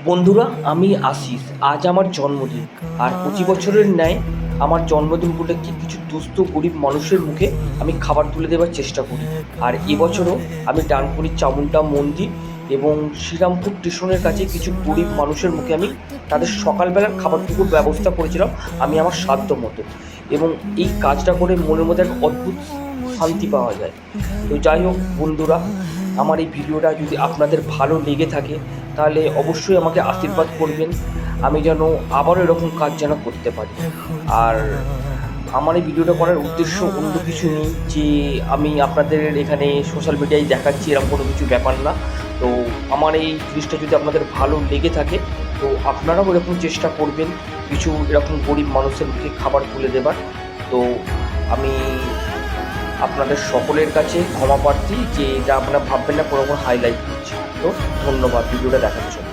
বন্ধুরা, আমি আশিস। আজ আমার জন্মদিন। আর প্রতি বছরের ন্যায় আমার জন্মদিন উপলক্ষে কিছু দুস্থ গরিব মানুষের মুখে আমি খাবার তুলে দেওয়ার চেষ্টা করি। আর এবছরও আমি ডানকুনির চামুন্ডা মন্দির এবং শ্রীরামপুর স্টেশনের কাছে কিছু গরিব মানুষের মুখে আমি তাদের সকালবেলার খাবারটুকুর ব্যবস্থা করেছিলাম আমি আমার সাধ্য মতো। এবং এই কাজটা করে মনের মধ্যে এক অদ্ভুত শান্তি পাওয়া যায়। তো যাই হোক বন্ধুরা, আমার এই ভিডিওটা যদি আপনাদের ভালো লেগে থাকে তাহলে অবশ্যই আমাকে আশীর্বাদ করবেন, আমি যেন আবারও এরকম কাজ যেন করতে পারি। আর আমার এই ভিডিওটা করার উদ্দেশ্য অন্য কিছু নেই যে আমি আপনাদের এখানে সোশ্যাল মিডিয়ায় দেখাচ্ছি, এরকম কোনো কিছু ব্যাপার না। তো আমার এই জিনিসটা যদি আপনাদের ভালো লেগে থাকে তো আপনারাও এরকম চেষ্টা করবেন কিছু এরকম গরিব মানুষের মুখে খাবার তুলে দেবার। তো আমি আপনাদের সকলের কাছে ক্ষমা প্রার্থী যে এটা আপনারা ভাববেন না কোনো হাইলাইট করছি। তো ধন্যবাদ ভিডিওটা দেখার জন্য।